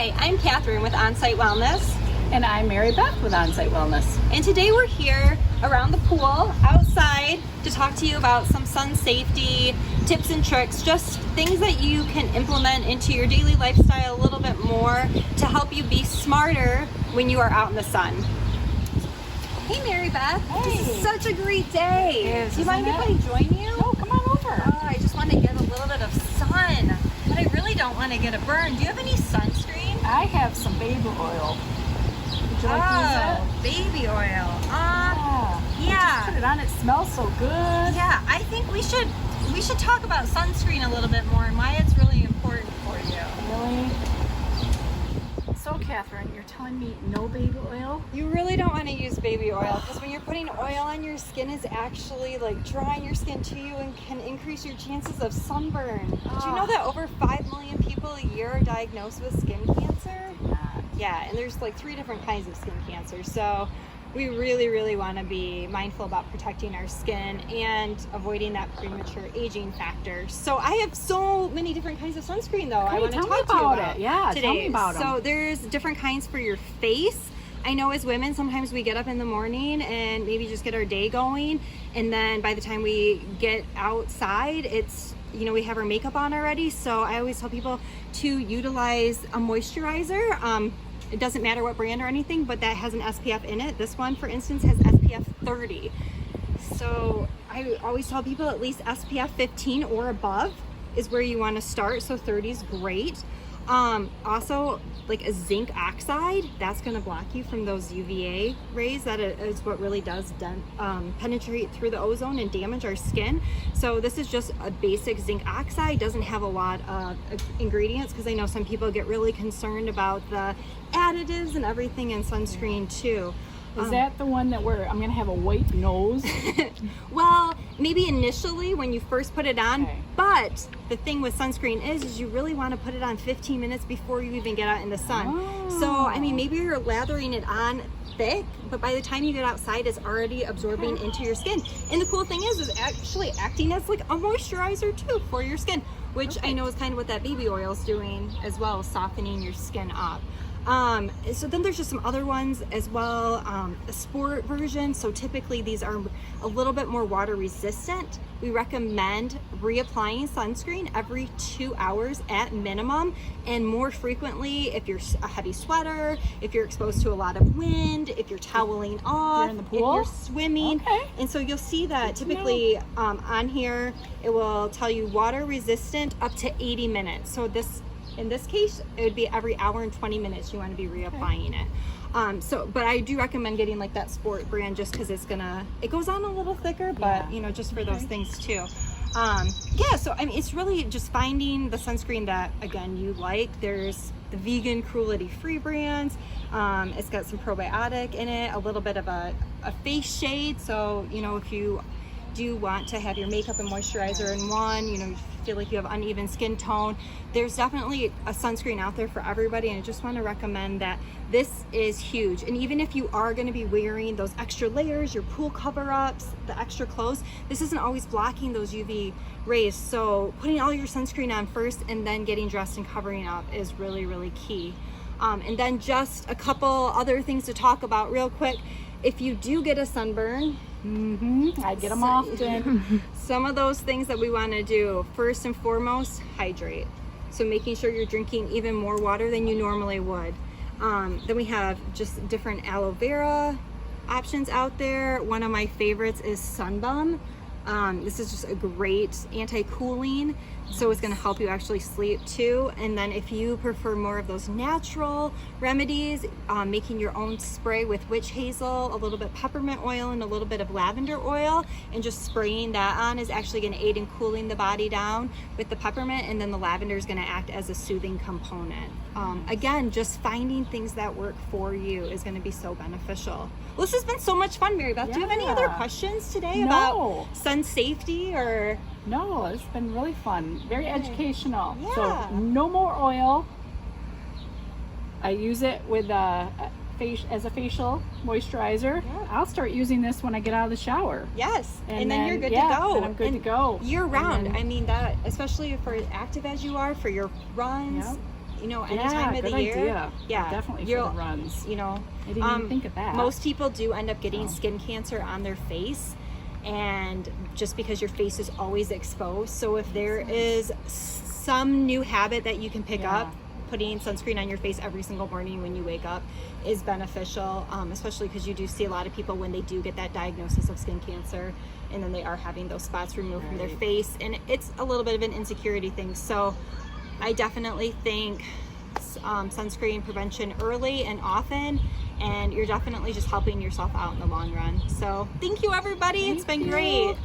Hi, I'm Catherine with On-Site Wellness. And I'm Mary Beth with On-Site Wellness. And today we're here around the pool, outside, to talk to you about some sun safety tips and tricks, just things that you can implement into your daily lifestyle a little bit more to help you be smarter when you are out in the sun. Hey Mary Beth, Hey. This is such a great day. Do you mind if I join you? Oh, come on over. I just want to get a little bit of sun, but I really don't want to get a burn. Do you have any sunscreen? I have some baby oil. Would you like to use it? Baby oil. Yeah. Put it on. It smells so good. Yeah, I think we should talk about sunscreen a little bit more and why it's really important for you. Really? So, Catherine, you're telling me no baby oil? You really don't want to use baby oil because when you're putting oil on your skin, is actually like drawing your skin to you and can increase your chances of sunburn. Did you know that over 5 million people a year are diagnosed with skin cancer? Yeah, and there's like 3 different kinds of skin cancer. So we really want to be mindful about protecting our skin and avoiding that premature aging factor. So I have so many different kinds of sunscreen though. I want to talk to you about it. Yeah, today. tell me about them. So there's different kinds for your face. I know as women, sometimes we get up in the morning and maybe just get our day going. And then by the time we get outside, it's, you know, we have our makeup on already. So I always tell people to utilize a moisturizer. It doesn't matter what brand or anything, but that has an SPF in it. This one, for instance, has SPF 30. So I always tell people at least SPF 15 or above is where you want to start. So 30 is great. Also, like a zinc oxide, that's going to block you from those UVA rays. That is what really does penetrate through the ozone and damage our skin. So this is just a basic zinc oxide. Doesn't have a lot of ingredients because I know some people get really concerned about the additives and everything in sunscreen too. Is that the one that I'm going to have a white nose? Well, maybe initially when you first put it on, Okay. But the thing with sunscreen is you really want to put it on 15 minutes before you even get out in the sun. Oh. So, I mean, maybe you're lathering it on thick, but by the time you get outside, it's already absorbing into your skin. And the cool thing is actually acting as like a moisturizer too for your skin, which I know is kind of what that baby oil is doing as well, softening your skin up. So then there's just some other ones as well, a sport version. So typically these are a little bit more water resistant. We recommend reapplying sunscreen every 2 hours at minimum, and more frequently if you're a heavy sweater, if you're exposed to a lot of wind, if you're toweling off, in the if pool? you're swimming. Okay. And so you'll see that typically on here, it will tell you water resistant up to 80 minutes. So in this case, it would be every hour and 20 minutes you want to be reapplying it. But I do recommend getting like that sport brand just because it goes on a little thicker, but you know, just for those things too. So I mean, it's really just finding the sunscreen that, again, you like. There's the vegan, cruelty-free brands. It's got some probiotic in it, a little bit of a face shade. So, you know, if you do want to have your makeup and moisturizer in one, you know, you feel like you have uneven skin tone, there's definitely a sunscreen out there for everybody. And I just want to recommend that this is huge. And even if you are going to be wearing those extra layers, your pool cover-ups, the extra clothes, this isn't always blocking those UV rays. So putting all your sunscreen on first and then getting dressed and covering up is really key. And then just a couple other things to talk about real quick. If you do get a sunburn, I get them often. some of those things that we want to do, first and foremost, hydrate. So making sure you're drinking even more water than you normally would. Then we have just different aloe vera options out there. One of my favorites is Sunbum. This is just a great anti-cooling, so it's going to help you actually sleep too. And then if you prefer more of those natural remedies, making your own spray with witch hazel, a little bit peppermint oil, and a little bit of lavender oil, and just spraying that on is actually going to aid in cooling the body down with the peppermint, and then the lavender is going to act as a soothing component. Again, just finding things that work for you is going to be so beneficial. Well, this has been so much fun, Mary Beth. Do you have any other questions today about sun safety or? No, it's been really fun. Very educational. Yeah. So no more oil. I use it with as a facial moisturizer. Yeah. I'll start using this when I get out of the shower. Yes, and then you're good to go. And I'm good to go. Year round. I mean, that, especially for as active as you are, for your runs, you know, any time of good the year. idea. Yeah, Definitely for you'll- the runs. You know, I didn't even think of that. most people do end up getting Oh. skin cancer on their face, and just because your face is always exposed. So if there is some new habit that you can pick Yeah. up, putting sunscreen on your face every single morning when you wake up is beneficial, especially because you do see a lot of people when they do get that diagnosis of skin cancer, and then they are having those spots removed from their Right. face, and it's a little bit of an insecurity thing. So I definitely think sunscreen prevention early and often, and you're definitely just helping yourself out in the long run. So thank you, everybody. It's been Thank you. great.